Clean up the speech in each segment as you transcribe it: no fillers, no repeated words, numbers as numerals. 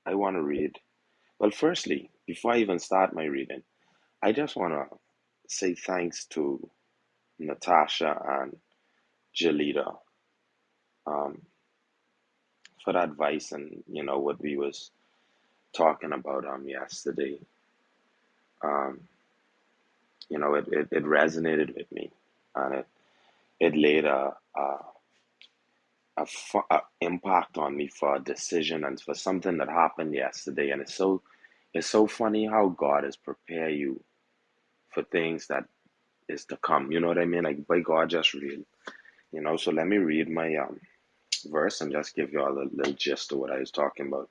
I want to read. Well, firstly, before I even start my reading, I just want to say thanks to Natasha and Jalita um, for the advice and what we was talking about yesterday. Um, it resonated with me, and it laid a impact on me for a decision and for something that happened yesterday. And it's so funny how God has prepared you for things that is to come. You know what I mean? Like by God just real. So let me read my verse and just give you all a little gist of what I was talking about.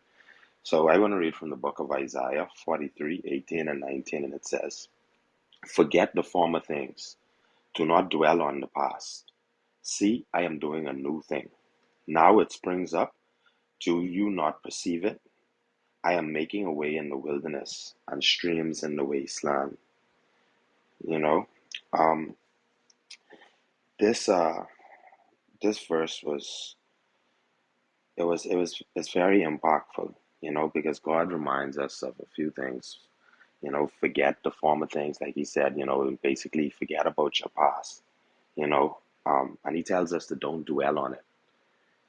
So I want to read from the book of Isaiah 43:18 and 19, and it says, "Forget the former things. Do not dwell on the past. See, I am doing a new thing. Now it springs up. Do you not perceive it? I am making a way in the wilderness and streams in the wasteland." You know, um, this this verse it's very impactful. Because God reminds us of a few things. Forget the former things, like He said. Basically forget about your past. You know, and He tells us to don't dwell on it.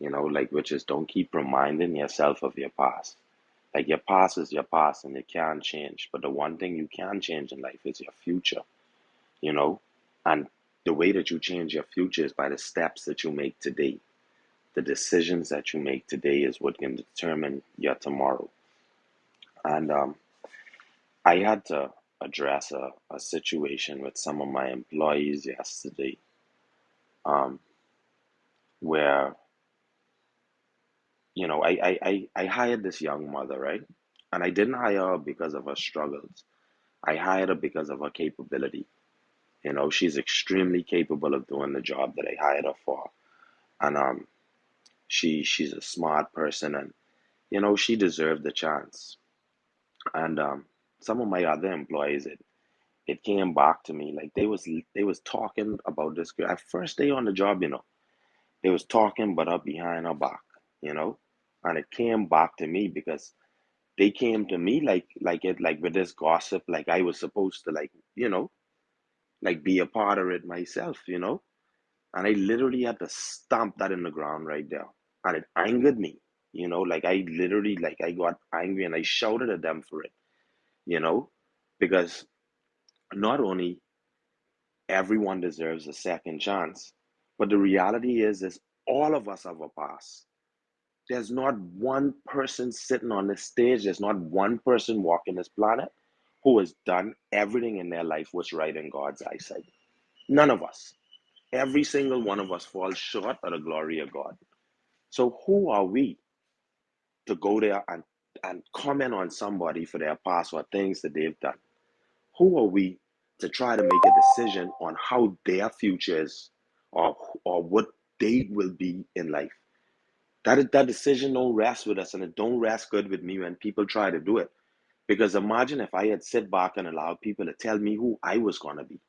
Like which is don't keep reminding yourself of your past. Like your past is your past and it can't change. But the one thing you can change in life is your future, you know? And the way that you change your future is by the steps that you make today. The decisions that you make today is what can determine your tomorrow. And I had to address a situation with some of my employees yesterday, um, where, I hired this young mother, right? And I didn't hire her because of her struggles. I hired her because of her capability. She's extremely capable of doing the job that I hired her for. And she's a smart person, and she deserved the chance. And some of my other employees, it came back to me like they was talking about this girl at first day on the job. They was talking about her behind her back, you know, and it came back to me because they came to me like with this gossip, like I was supposed to like be a part of it myself. And I literally had to stamp that in the ground right there. And it angered me, like I literally, like I got angry and I shouted at them for it, you know, because not only everyone deserves a second chance, but the reality is all of us have a past. There's not one person sitting on this stage, there's not one person walking this planet who has done everything in their life what's right in God's eyesight. None of us. Every single one of us falls short of the glory of God. So who are we to go there and comment on somebody for their past or things that they've done? Who are we to try to make a decision on how their future is, or what they will be in life? That decision don't rest with us, and it don't rest good with me when people try to do it. Because imagine if I had sit back and allowed people to tell me who I was gonna be.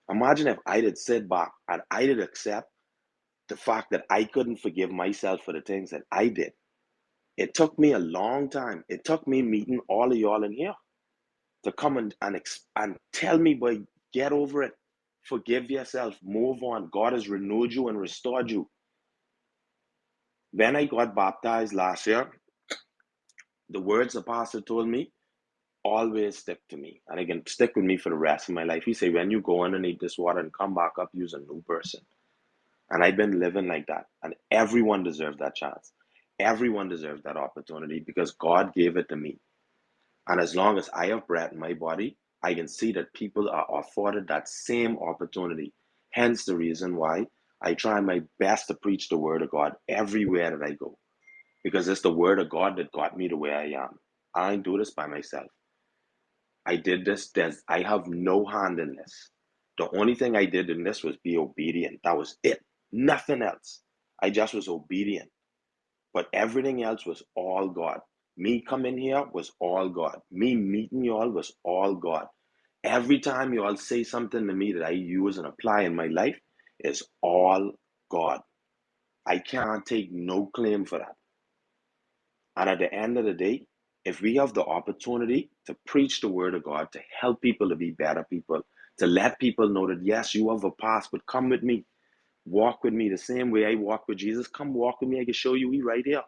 Imagine if I did sit back and I did accept the fact that I couldn't forgive myself for the things that I did. It took me a long time. It took me meeting all of y'all in here to come and tell me, boy, get over it. Forgive yourself. Move on. God has renewed you and restored you. When I got baptized last year, the words the pastor told me always stick to me. And it can stick with me for the rest of my life. He said, when you go underneath this water and come back up, you're a new person. And I've been living like that. And everyone deserves that chance. Everyone deserves that opportunity because God gave it to me. And as long as I have breath in my body, I can see that people are afforded that same opportunity. Hence the reason why I try my best to preach the word of God everywhere that I go. Because it's the word of God that got me to where I am. I didn't do this by myself. I did this, I have no hand in this. The only thing I did in this was be obedient. That was it. Nothing else. I just was obedient. But everything else was all God. Me coming here was all God. Me meeting y'all was all God. Every time y'all say something to me that I use and apply in my life, is all God. I can't take no claim for that. And at the end of the day, if we have the opportunity to preach the word of God, to help people to be better people, to let people know that, yes, you have a past, but come with me, walk with me the same way I walk with Jesus. Come walk with me. I can show you he right here.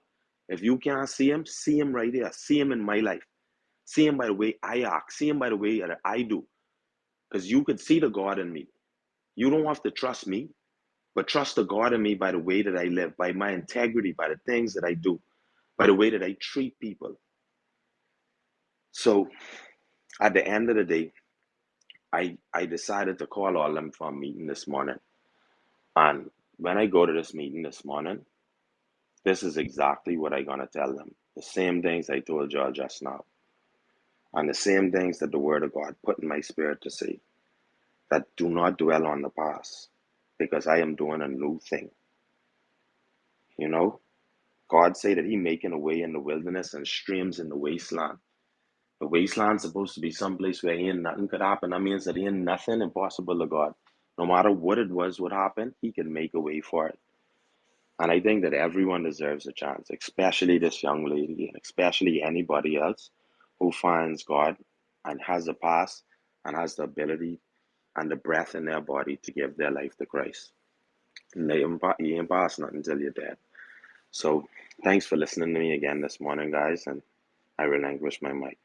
If you can't see him right here. See him in my life. See him by the way I act. See him by the way that I do. Because you could see the God in me. You don't have to trust me, but trust the God in me by the way that I live, by my integrity, by the things that I do, by the way that I treat people. So at the end of the day, I decided to call all of them for a meeting this morning. And when I go to this meeting this morning, this is exactly what I'm going to tell them. The same things I told y'all just now. And the same things that the Word of God put in my spirit to say. That do not dwell on the past. Because I am doing a new thing. You know? God say that he making a way in the wilderness and streams in the wasteland. The wasteland's supposed to be someplace where ain't nothing could happen. That means that ain't nothing impossible to God. No matter what it was would happen, he can make a way for it. And I think that everyone deserves a chance, especially this young lady, and especially anybody else who finds God and has a past and has the ability and the breath in their body to give their life to Christ. And you ain't past nothing until you're dead. So thanks for listening to me again this morning, guys, and I relinquish my mic.